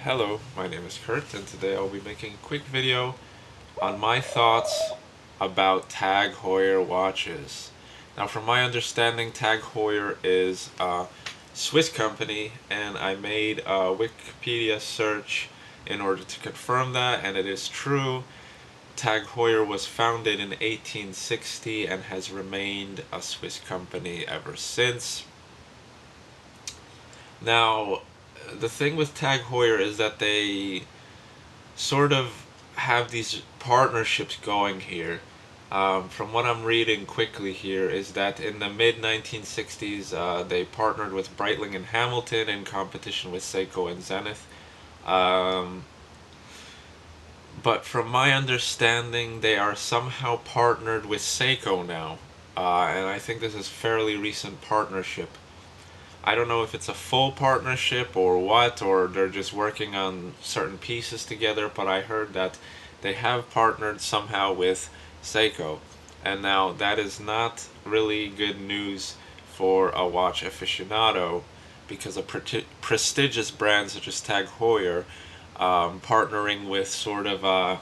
Hello, my name is Kurt, and today I'll be making a quick video on my thoughts about Tag Heuer watches. Now, from my understanding, Tag Heuer is a Swiss company, and I made a Wikipedia search in order to confirm that, and it is true. Tag Heuer was founded in 1860 and has remained a Swiss company ever since. Now, the thing with Tag Heuer is that they sort of have these partnerships going here. From what I'm reading quickly here is that in the mid 1960s they partnered with Breitling and Hamilton in competition with Seiko and Zenith. Um, but from my understanding, they are somehow partnered with Seiko now, and I think this is fairly recent partnership. I don't know if it's a full partnership or what, or they're just working on certain pieces together, but I heard that they have partnered somehow with Seiko. And now that is not really good news for a watch aficionado because a prestigious brand such as Tag Heuer partnering with sort of a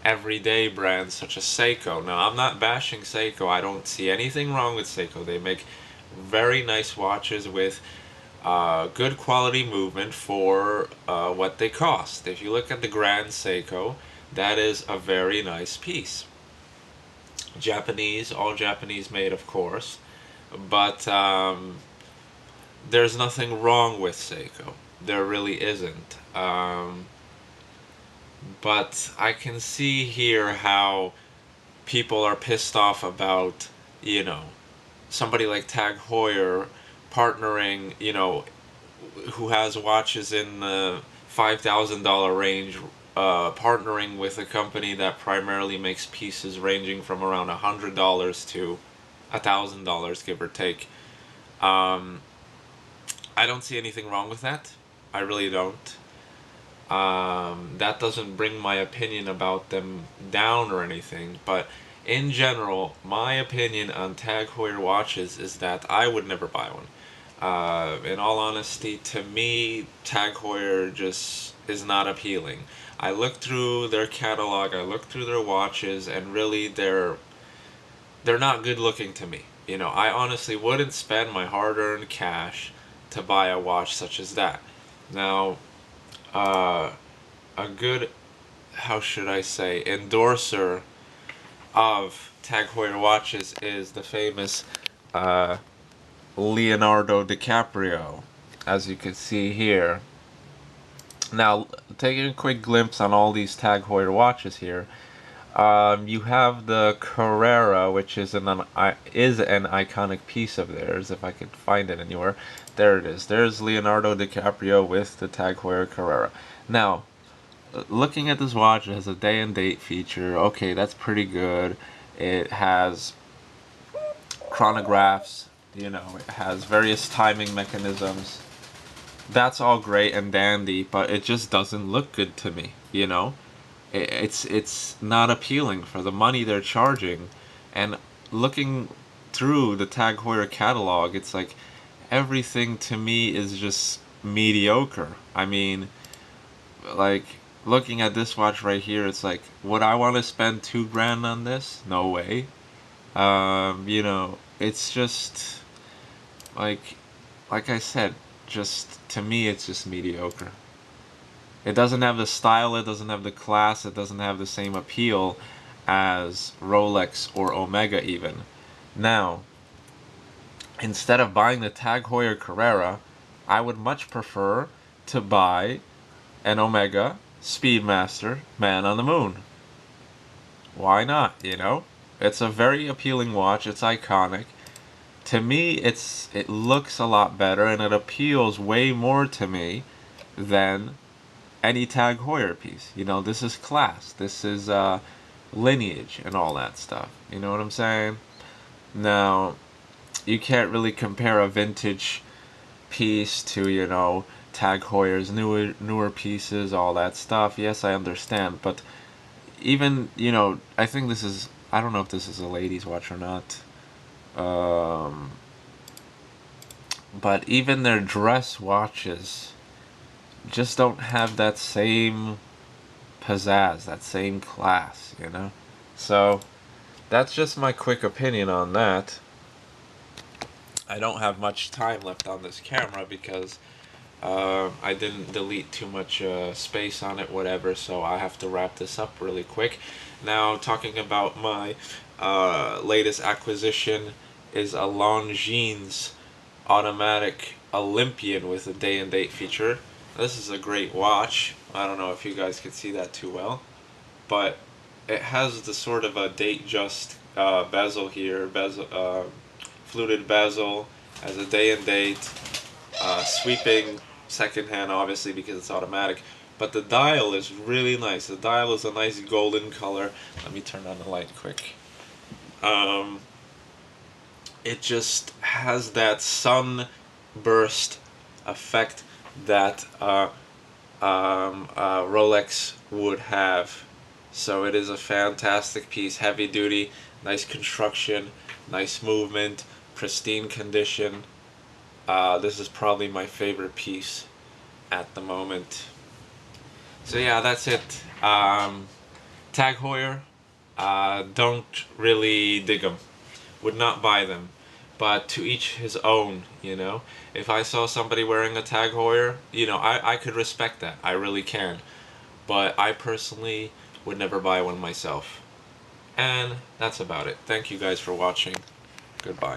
everyday brands such as Seiko. Now, I'm not bashing Seiko. I don't see anything wrong with Seiko. They make very nice watches with good quality movement for what they cost. If you look at the Grand Seiko, that is a very nice piece. Japanese, all Japanese made, of course, but there's nothing wrong with Seiko. There really isn't. But I can see here how people are pissed off about, you know, somebody like Tag Heuer partnering, who has watches in the $5,000 range, partnering with a company that primarily makes pieces ranging from around $100 to $1,000, give or take. Um, I don't see anything wrong with that. I really don't. That doesn't bring my opinion about them down or anything, but in general, my opinion on Tag Heuer watches is that I would never buy one. In all honesty, to me, Tag Heuer just is not appealing. I looked through their catalog, I looked through their watches, and really they're not good looking to me. I honestly wouldn't spend my hard-earned cash to buy a watch such as that. Now, uh, a good, how should I say, endorser of Tag Heuer watches is the famous uh, Leonardo DiCaprio, as you can see here. Now, taking a quick glimpse on all these Tag Heuer watches here, you have the Carrera, which is an iconic piece of theirs. If I could find it anywhere, there it is. There's Leonardo DiCaprio with the Tag Heuer Carrera. Now, looking at this watch, it has a day and date feature. Okay, that's pretty good. It has chronographs. It has various timing mechanisms. That's all great and dandy, but it just doesn't look good to me. It's not appealing for the money they're charging. And looking through the Tag Heuer catalog, it's like everything to me is just mediocre. I mean, like, looking at this watch right here, it's like, would I want to spend 2 grand on this? No way. It's just like I said, just to me, it's just mediocre. It doesn't have the style, it doesn't have the class, it doesn't have the same appeal as Rolex or Omega even. Now, instead of buying the Tag Heuer Carrera, I would much prefer to buy an Omega Speedmaster Man on the Moon. Why not, It's a very appealing watch, it's iconic. To me, it looks a lot better and it appeals way more to me than any Tag Heuer piece. This is class. This is lineage and all that stuff. You know what I'm saying? Now, you can't really compare a vintage piece to, Tag Heuer's newer pieces, all that stuff. Yes, I understand, but even, I think I don't know if this is a ladies' watch or not. But even their dress watches, just don't have that same pizzazz, that same class, you know? So, that's just my quick opinion on that. I don't have much time left on this camera because I didn't delete too much space on it, whatever, so I have to wrap this up really quick. Now, talking about my latest acquisition is a Longines automatic Olympian with a day and date feature. This is a great watch. I don't know if you guys can see that too well, but it has the sort of a date just bezel here, fluted bezel, as a day and date, sweeping second hand obviously because it's automatic, but the dial is really nice. The dial is a nice golden color. Let me turn on the light quick. It just has that sunburst effect that Rolex would have. So it is a fantastic piece, heavy duty, nice construction, nice movement, pristine condition. This is probably my favorite piece at the moment. So yeah, that's it. Tag Heuer, don't really dig them. Would not buy them. But to each his own, you know. If I saw somebody wearing a Tag Heuer, you know, I could respect that. I really can. But I personally would never buy one myself. And that's about it. Thank you guys for watching. Goodbye.